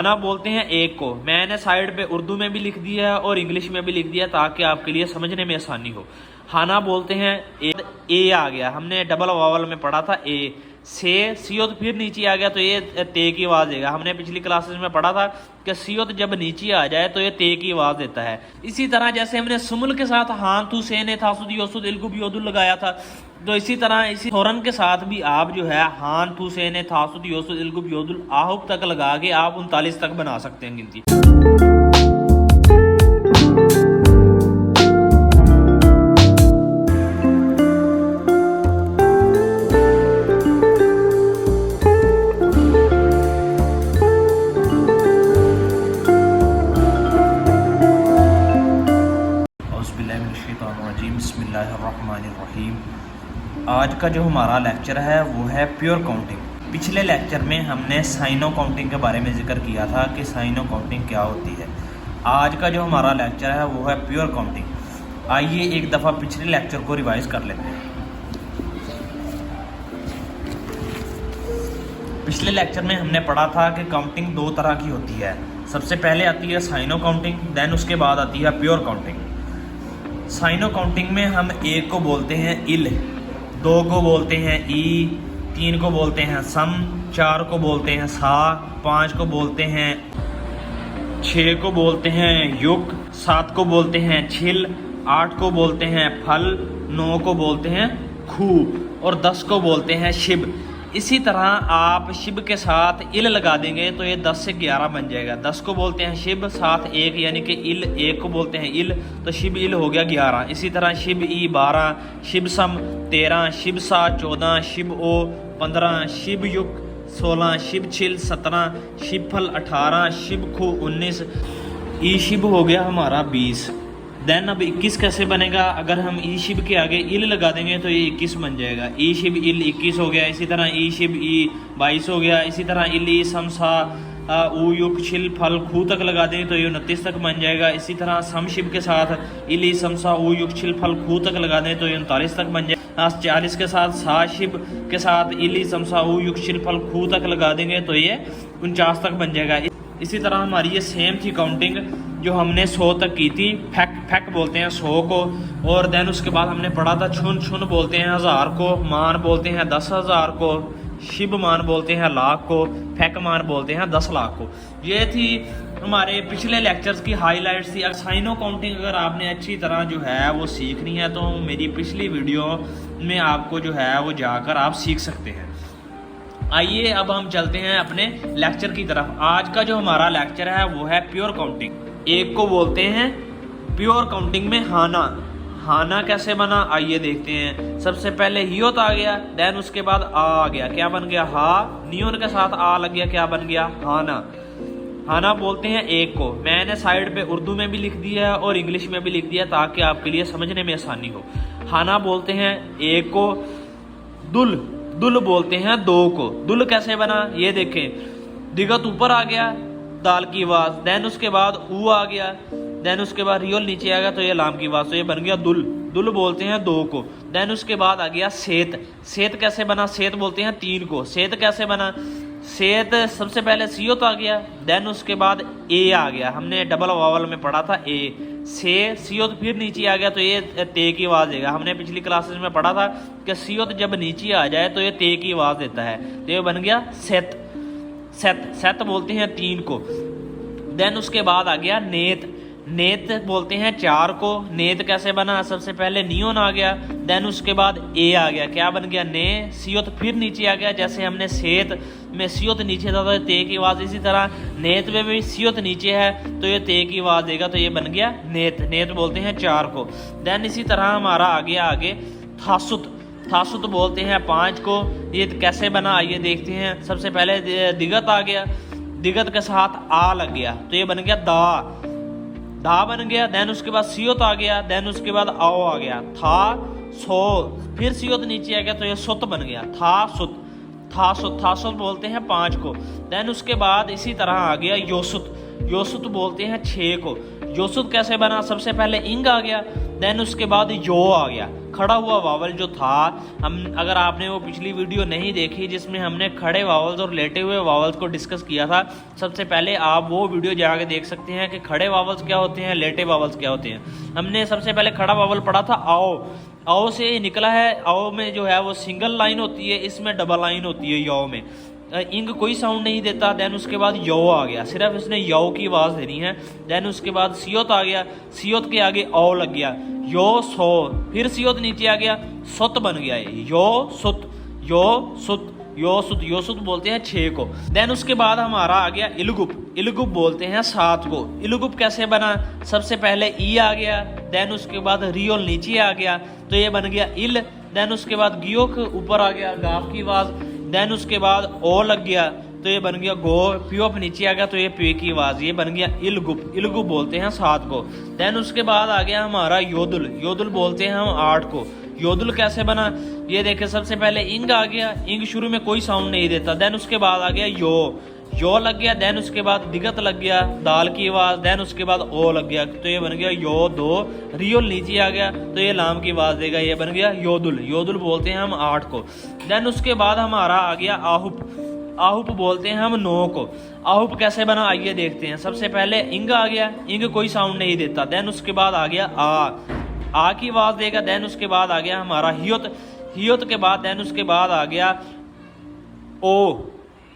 खाना बोलते हैं एक को। मैंने साइड पे उर्दू में भी लिख दिया है और इंग्लिश में भी लिख दिया ताकि आपके लिए समझने में आसानी हो। खाना बोलते हैं ए आ गया, हमने डबल वावल में पढ़ा था ए से सीओ तो फिर नीचे आ गया तो ये ते की आवाज़ देगा। हमने पिछली क्लासेस में पढ़ा था कि सीओ तो जब नीचे आ जाए तो ये ते की आवाज़ देता है। इसी तरह जैसे हमने सुमुल के साथ हान तू से ने थासुद योसुद इल्कुब योदुल लगाया था, तो इसी तरह इसी थोरन के साथ भी आप जो है हान तू से ने थासुद योसुद इल्कुब योदुल आहुब तक लगा के आप 39 तक बना सकते हैं गिनती। बिस्मिल्लाहिर्रहमानिर्रहीम। आज का जो हमारा लेक्चर है वो है प्योर काउंटिंग। पिछले लेक्चर में हमने साइनो काउंटिंग के बारे में जिक्र किया था कि साइनो काउंटिंग क्या होती है। आज का जो हमारा लेक्चर है वो है प्योर काउंटिंग। आइए एक दफ़ा पिछले लेक्चर को रिवाइज कर लेते हैं। पिछले लेक्चर में हमने पढ़ा था कि काउंटिंग दो तरह की होती है। सबसे पहले आती है साइनो काउंटिंग, देन उसके बाद आती है प्योर काउंटिंग। साइनो काउंटिंग में हम एक को बोलते हैं इल, दो को बोलते हैं ई, तीन को बोलते हैं सम, चार को बोलते हैं सा, पाँच को बोलते हैं, छः को बोलते हैं युक, सात को बोलते हैं छिल, आठ को बोलते हैं फल, नौ को बोलते हैं खू और 10 को बोलते हैं शिब। इसी तरह आप शिब के साथ इल लगा देंगे तो ये 10 से 11 बन जाएगा। 10 को बोलते हैं शिब, साथ एक यानी कि इल, एक को बोलते हैं इल तो शिब इल हो गया 11। इसी तरह शिब ई 12, शिब सम 13, शिब सा 14, शिब ओ 15, शिब युक 16, शिब छिल 17, शिब फल 18, शिब खू 19, ई शिब हो गया हमारा 20। देन अब 21 कैसे बनेगा? अगर हम ई शिब के आगे इल लगा देंगे तो ये 21 बन जाएगा। ई शिब इल 21 हो गया। इसी तरह ई शिब ई 22 हो गया। इसी तरह इल ई सम सा ऊ युक छिल फल खू तक लगा देंगे तो ये 29 तक बन जाएगा। इसी तरह सम शिब के साथ इल ई सम सा ऊ युक छिल फल खू तक लगा दें तो ये 39 तक बन जाएगा। 40 के साथ सा शिब के साथ इल ई सम सा ऊ युक छिल फल खू तक लगा देंगे तो ये 49 तक बन जाएगा। इसी तरह हमारी ये सेम थी काउंटिंग जो हमने 100 तक की थी। फैक बोलते हैं 100 को। और देन उसके बाद हमने पढ़ा था छुन बोलते हैं 1000 को, मान बोलते हैं 10,000 को, शिब मान बोलते हैं लाख को, फैक मान बोलते हैं 10 लाख को। ये थी हमारे पिछले लेक्चर्स की हाईलाइट्स थी। साइनो काउंटिंग अगर आपने अच्छी तरह जो है वो सीखनी है तो मेरी पिछली वीडियो में आपको जो है वो जाकर आप सीख सकते हैं। आइए अब हम चलते हैं अपने लेक्चर की तरफ। आज का जो हमारा लेक्चर है वो है प्योर काउंटिंग। एक को बोलते हैं प्योर काउंटिंग में हाना। हाना कैसे बना आइए देखते हैं। सबसे पहले हियोत आ गया, देन उसके बाद आ गया, क्या बन गया हा। नियोन के साथ आ लग गया, क्या बन गया हाना। हाना बोलते हैं एक को। मैंने साइड पे उर्दू में भी लिख दिया है और इंग्लिश में भी लिख दिया ताकि आपके लिए समझने में आसानी हो। हाना बोलते हैं एक को। दुल बोलते हैं दो को। दुल कैसे बना ये देखें। दिगत ऊपर आ गया, दाल की आवाज, देन उसके बाद ऊ आ गया, देन उसके बाद रियोल नीचे आ गया तो ये लाम की आवाज, तो ये बन गया दुल। दुल बोलते हैं दो को। देन उसके बाद आ गया सेत। सेत कैसे बना? सेत बोलते हैं तीन को। सेत कैसे बना? सेत सबसे पहले सीओत आ गया, देन उसके बाद ए आ गया। हमने डबल वावल में पढ़ा था ए से सीओत फिर नीचे आ गया तो ये ते की आवाज़ देगा। हमने पिछली क्लासेस में पढ़ा था कि सीओत जब नीचे आ जाए तो ये ते की आवाज़ देता है, तो ये बन गया सेत। सेत बोलते हैं तीन को। देन उसके बाद आ गया नेत। नेत बोलते हैं चार को। नेत कैसे बना? सबसे पहले नियोन आ गया, देन उसके बाद ए आ गया, क्या बन गया ने। सीओत फिर नीचे आ गया, जैसे हमने सेत में सीओत नीचे था तो ते की आवाज़, इसी तरह नेत में भी सीओत नीचे है तो ये ते की आवाज़ देगा, तो ये बन गया नेत। नेत बोलते हैं चार को। देन इसी तरह हमारा आगे थासुत। थासुत बोलते हैं पाँच को। ये कैसे बना आइए देखते हैं। सबसे पहले दिगत आ गया, दिगत के साथ आ लग गया तो ये बन गया दा बन गया। देन उसके बाद सीओत आ गया, देन उसके बाद आओ आ गया, था सो, फिर सीओत नीचे आ गया तो ये सुत बन गया, था सुत। थासुत बोलते हैं पाँच को। देन उसके बाद इसी तरह आ गया योसुत। योसुत बोलते हैं 6 को। योसुत कैसे बना, सबसे पहले इंग आ गया, देन उसके बाद यो आ गया, खड़ा हुआ वावल जो था। हम अगर आपने वो पिछली वीडियो नहीं देखी जिसमें हमने खड़े वावल्स और लेटे हुए वावल्स को डिस्कस किया था, सबसे पहले आप वो वीडियो जाके देख सकते हैं कि खड़े वावल्स क्या होते हैं, लेटे वावल्स क्या होते हैं। हमने सबसे पहले खड़ा वावल पढ़ा था आओ, आओ से निकला है। आओ में जो है वो सिंगल लाइन होती है, इसमें डबल लाइन होती है यो में। इंग कोई साउंड नहीं देता। देन उसके बाद यो आ गया, सिर्फ इसने यो की आवाज़ देनी है। देन उसके बाद सियोत आ गया, सियोत के आगे ओ लग गया, यो सो, फिर सियोत नीचे आ गया, सुत बन गया है, यो सुत, यो सुत, यो सुत, यो सुत बोलते हैं 6 को। देन उसके बाद हमारा आ गया इलगुप, इलगुप बोलते हैं 7 को। इलगुप कैसे बना, सबसे पहले ई आ गया, देन उसके बाद रियोल नीचे आ गया तो ये बन गया इल। देन उसके बाद गियोक ऊपर आ गया, गाफ की आवाज़। देन उसके बाद ओ लग गया तो ये बन गया गो, प्योप नीचे आ गया तो ये पे की आवाज़, ये बन गया इलगुप। इलगुप बोलते हैं 7 को। देन उसके बाद आ गया हमारा योदुल, योदुल बोलते हैं हम 8 को। योदुल कैसे बना, ये देखे, सबसे पहले इंग आ गया, इंग शुरू में कोई साउंड नहीं देता। देन उसके बाद आ गया यो, यो लग गया। देन उसके बाद दिगत लग गया, दाल की आवाज़। देन उसके बाद ओ लग गया तो ये बन गया यो दो। रियोल नीचे आ गया तो ये लाम की आवाज़ देगा, ये बन गया योदुल। योदुल बोलते हैं हम 8 को। देन उसके बाद हमारा आ गया आहुप, आहुप बोलते हैं हम 9 को। आहुप कैसे बना आइए देखते हैं। सबसे पहले इंग आ गया, इंग कोई साउंड नहीं देता। देन उसके बाद आ गया आ की आवाज़ देगा। देन उसके बाद आ गया हमारा हियोत, हियोत के बाद देन उसके बाद आ गया ओ,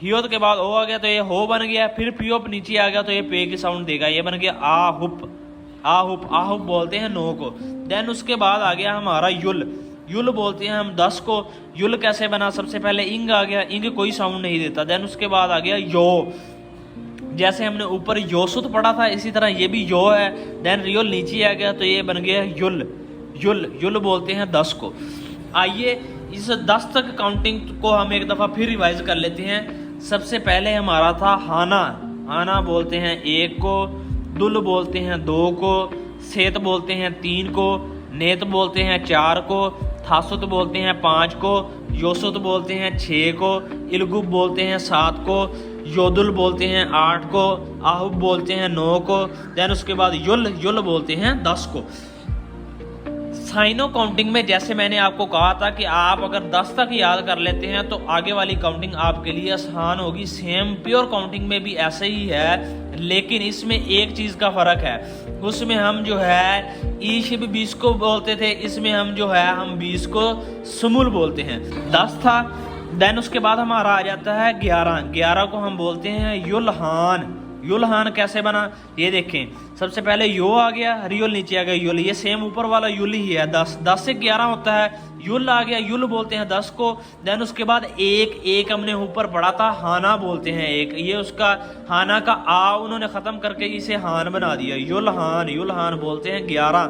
हियोत के बाद ओ आ गया तो ये हो बन गया। फिर पियोप नीचे आ गया तो ये पे की साउंड देगा, ये बन गया आहुप, आहुप। आहुप बोलते हैं 9 को। देन उसके बाद आ गया हमारा युल, युल बोलते हैं हम 10 को। युल कैसे बना, सबसे पहले इंग आ गया, इंग कोई साउंड नहीं देता। देन उसके बाद आ गया यो, जैसे हमने ऊपर योसुत पढ़ा था इसी तरह ये भी यो है। देन रियोल नीचे आ गया तो ये बन गया युल, युल। युल बोलते हैं 10 को। आइए इस 10 तक काउंटिंग को हम एक दफ़ा फिर रिवाइज कर लेते हैं। सबसे पहले हमारा था हाना, हाना बोलते हैं 1 को, दुल बोलते हैं 2 को, सेत बोलते हैं 3 को, नेत बोलते हैं 4 को, थासुत बोलते हैं 5 को, योसुत बोलते हैं 6 को, इलगुब बोलते हैं 7 को, योदुल बोलते हैं 8 को, आहुब बोलते हैं 9 को। देन उसके बाद युल, युल बोलते हैं 10 को। साइनो काउंटिंग में जैसे मैंने आपको कहा था कि आप अगर 10 तक याद कर लेते हैं तो आगे वाली काउंटिंग आपके लिए आसान होगी। सेम प्योर काउंटिंग में भी ऐसे ही है, लेकिन इसमें एक चीज़ का फ़र्क है। उसमें हम जो है ईशिब 20 को बोलते थे, इसमें हम जो है हम 20 को सुमुल बोलते हैं। 10 था। देन उसके बाद हमारा आ जाता है 11, 11 को हम बोलते हैं युलहान। युलहान कैसे बना ये देखें, सबसे पहले यो आ गया, रियोल नीचे आ गया युल, ये सेम ऊपर वाला युल ही है। 10, 10 से 11 होता है, युल आ गया, युल बोलते हैं 10 को। देन उसके बाद एक हमने ऊपर पढ़ा था, हाना बोलते हैं 1, ये उसका हाना का आ उन्होंने ख़त्म करके इसे हान बना दिया, युलहान, युलहान बोलते हैं 11।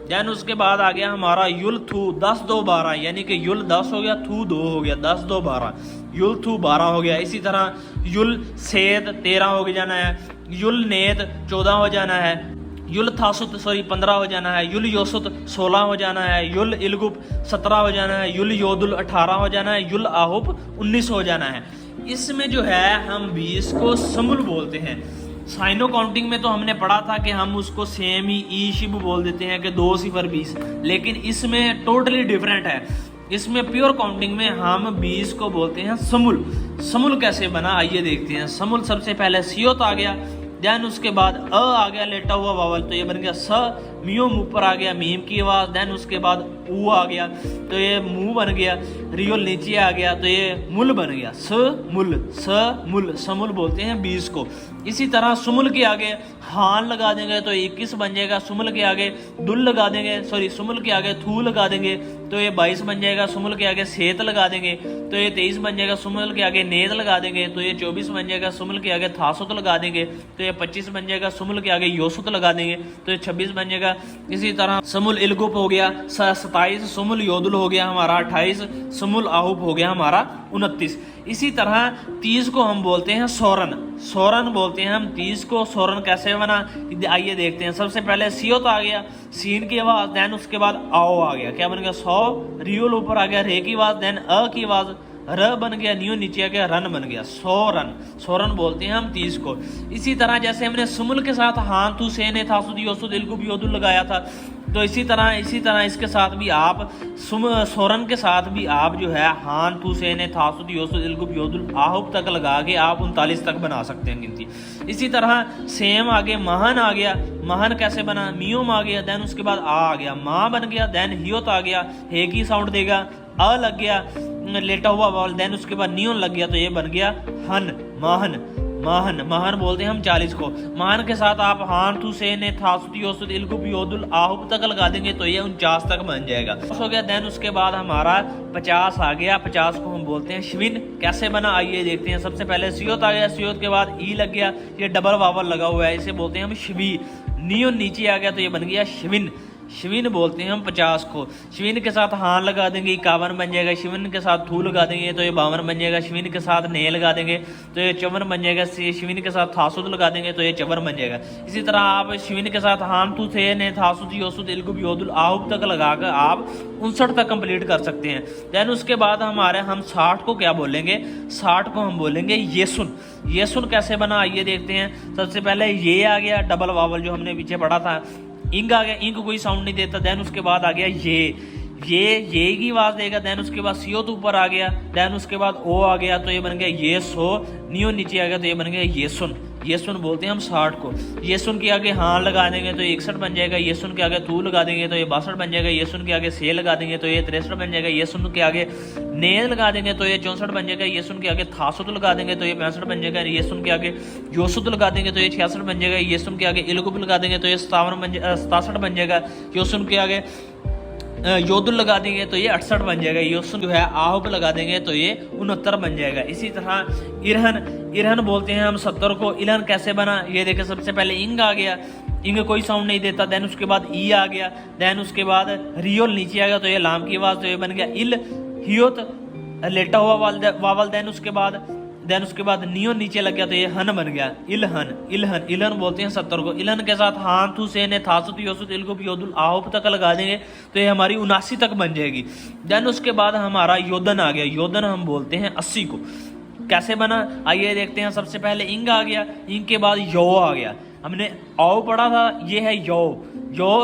देन उसके बाद आ गया हमारा युल थू, 10 2 12, यानी कि युल 10 हो गया, थू 2 हो गया, 10 2 12, युल थू 12 हो गया। इसी तरह युल सेद 13 हो जाना है, युल नेत 14 हो जाना है, युल थासुत 15 हो जाना है, युल योसुत 16 हो जाना है, युल इलगुप 17 हो जाना है, युल योदुल 18 हो जाना है, युल आहुप 19 हो जाना है। इसमें जो है हम 20 को समुल बोलते हैं। साइनो काउंटिंग में तो हमने पढ़ा था कि हम उसको सेम ही ई शिब बोल देते हैं कि 2 सिफर 20, लेकिन इसमें टोटली डिफरेंट है। इसमें प्योर काउंटिंग में हम 20 को बोलते हैं समुल। समुल कैसे बना आइए देखते हैं। समुल सबसे पहले सियोत आ गया, देन उसके बाद आ गया लेटा हुआ वावल तो ये बन गया स, मियोम ऊपर आ गया मीम की आवाज़। देन उसके बाद ऊ आ गया तो ये मुंह बन गया, रियोल नीचे आ गया तो ये मुल बन गया, स मुल, स मुल, समुल बोलते हैं 20 को। इसी तरह सुमुल के आगे हान लगा देंगे तो 21 बन जाएगा, सुमुल के आगे दुल लगा देंगे, सुमुल के आगे थू लगा देंगे तो ये 22 बन जाएगा, सुमुल के आगे सेत लगा देंगे तो ये 23 बन जाएगा, सुमुल के आगे नेत लगा देंगे तो ये 24 बन जाएगा, सुमुल के आगे थासुत लगा देंगे तो ये 25 बन जाएगा, सुमुल के आगे योसुत लगा देंगे तो ये 26 बन जाएगा। इसी तरह समुल इलगुप हो गया 27, सुमुल योदुल हो गया हमारा 28, सुमुल आहुप हो गया हमारा 29। इसी तरह 30 को हम बोलते हैं सोरन, सोरन बोलते हैं हम 30 को। सोरन कैसे बना आइए देखते हैं। सबसे पहले सियोत आ गया, सीन की आवाज़, देन उसके बाद आओ आ गया, क्या बन गया 100, रियोल ऊपर आ गया रे की आवाज़, देन अ की आवाज़, र बन गया, नियो नीचे आ गया, रन बन गया, 100 रन। 100 रन बोलते हैं हम 30 को। इसी तरह जैसे हमने सुमुल के साथ हान तू से ने थासुद योसुद इल्गुब योदुल लगाया था, तो इसी तरह इसके साथ भी आप सोरन के साथ भी आप जो है हान तू से ने थासुद योसुद इल्गुब योदुल आहुब तक लगा के आप 39 तक बना सकते हैं गिनती। इसी तरह सेम आगे महन आ गया। महन कैसे बना, मियोम आ गया, देन उसके बाद आ गया, माँ बन गया, देन हियोत आ गया, हे की साउंड देगा, अ लग गया लेटा हुआ वावल, देन उसके बाद नियोन लग गया, तो ये बन गया हन, महन। महन महन बोलते हैं हम 40 को। महन के साथ आप हान तू से ने थासुद योसुद इल्गुब योदुल आहुब तक लगा देंगे तो ये 49 तक बन जाएगा। हो गया, देन उसके बाद हमारा 50 आ गया। 50 को हम बोलते हैं श्विन। कैसे बना आइए देखते हैं। सबसे पहले सियोत आ गया, सियोत के बाद ई लग गया, ये डबल वावल लगा हुआ है, इसे बोलते हैं हम श्वी। नियोन नीचे आ गया तो ये बन गया श्विन। श्विन बोलते हैं हम 50 को। श्विन के साथ हान लगा देंगे 51 बन जाएगा। श्विन के साथ थू लगा देंगे तो ये 52 बन जाएगा। श्विन के साथ ने लगा देंगे तो ये 54 बन जाएगा। श्विन के साथ थासुद लगा देंगे तो ये 54 बन जाएगा। इसी तरह आप श्विन के साथ हान तू थे ने थासुद योसुद इल्गुब योदुल आहुब तक लगाकर आप 59 तक कंप्लीट कर सकते हैं। देन उसके बाद हम 60 को क्या बोलेंगे, 60 को हम बोलेंगे येसुन। येसुन कैसे बना आइए देखते हैं। सबसे पहले ये आ गया डबल वावल जो हमने पीछे पढ़ा था, इंग आ गया, इंग कोई साउंड नहीं देता। देन उसके बाद आ गया ये की आवाज देगा। देन उसके बाद सियो तो ऊपर आ गया, देन उसके बाद ओ आ गया तो ये बन गया ये सो। नियो नीचे आ गया तो ये बन गया ये सुन। ये सुन बोलते हैं हम 60 को। ये सुन के आगे हां लगा देंगे तो 61 बन जाएगा। ये सुन के आगे तू लगा देंगे तो ये 62 बन जाएगा। ये सुन के आगे से लगा देंगे तो ये 63 बन जाएगा। ये सुन के आगे ने लगा देंगे तो ये 64 बन जाएगा। ये सुन के आगे थासुद लगा देंगे तो ये 65 बन जाएगा। ये सुन के आगे योसुद लगा देंगे तो ये 66 बन जाएगा। ये सुन के आगे इल्गुब लगा देंगे तो ये 67 बन जाएगा। यो सुन के आगे योदुल लगा देंगे तो ये 68 बन जाएगा। योसुन जो है आहुब लगा देंगे तो ये 69 बन जाएगा। इसी तरह इरहन बोलते हैं हम 70 को। इलहन कैसे बना ये देखें। सबसे पहले इंग आ गया, इंग कोई साउंड नहीं देता। देन उसके बाद ई आ गया, देन उसके बाद रियोल नीचे आ गया तो ये लाम की आवाज तो ये बन गया इल। हियोत लेटा हुआ वावल, देन उसके बाद नियो नीचे लग गया तो ये हन बन गया इलहन। इलहन बोलते हैं 70 को। इलहन के साथ हान तू से ने थासुद योसुद इल्गुब योदुल आहुब तक लगा देंगे तो ये हमारी 79 तक बन जाएगी। देन उसके बाद हमारा योदन आ गया। योदन हम बोलते हैं 80 को। कैसे बना आइए देखते हैं। सबसे पहले इंग आ गया, इंग के बाद यो आ गया। हमने औ पढ़ा था, ये है यो।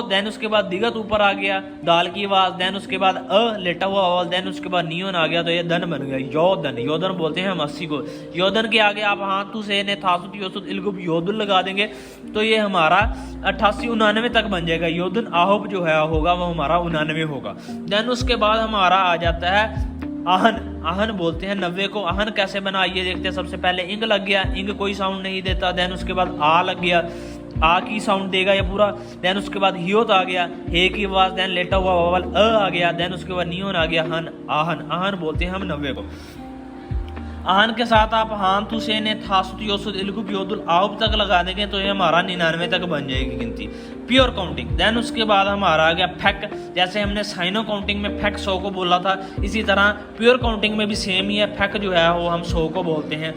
देन उसके बाद दिगत ऊपर आ गया, दाल की आवाज। देन उसके बाद लेटा हुआ आवाज। देन उसके बाद नियोन आ गया तो ये धन बन गया योदन। योदन बोलते हैं हम 80 को। योदन के आगे आप हाथ तू से ने थासुद योसुद इल्गुब योदुल लगा देंगे तो ये हमारा 88 99 तक बन जाएगा। योदन आहुब जो है होगा वो हमारा 99 होगा। देन उसके बाद हमारा आ जाता है आहन बोलते हैं 90 को। आहन कैसे बना आइए देखते हैं। सबसे पहले इंग लग गया, इंग कोई साउंड नहीं देता। देन उसके बाद आ लग गया, आ की साउंड देगा ये पूरा। देन उसके बाद हियोत आ गया, हे की आवाज। देन लेटा हुआ वावल आ गया। देन उसके बाद नियोन आ गया आहन बोलते हैं हम 90 को। आहन के साथ आप हान तू से ने थासुद योसुद इल्गुब योदुल आहुब तक लगा देंगे तो ये हमारा 99 तक बन जाएगी गिनती, प्योर काउंटिंग। देन उसके बाद हमारा आ गया फेक। जैसे हमने साइनो काउंटिंग में फेक 100 को बोला था, इसी तरह प्योर काउंटिंग में भी सेम ही है। फेक जो है वो हम 100 को बोलते हैं।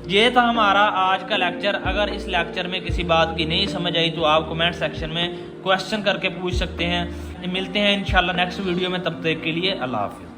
ये था हमारा आज का लेक्चर। अगर इस लेक्चर में किसी बात की नहीं समझ आई तो आप कमेंट सेक्शन में क्वेश्चन करके पूछ सकते हैं। मिलते हैं इंशाल्लाह नेक्स्ट वीडियो में, तब तक के लिए अल्लाह हाफिज़।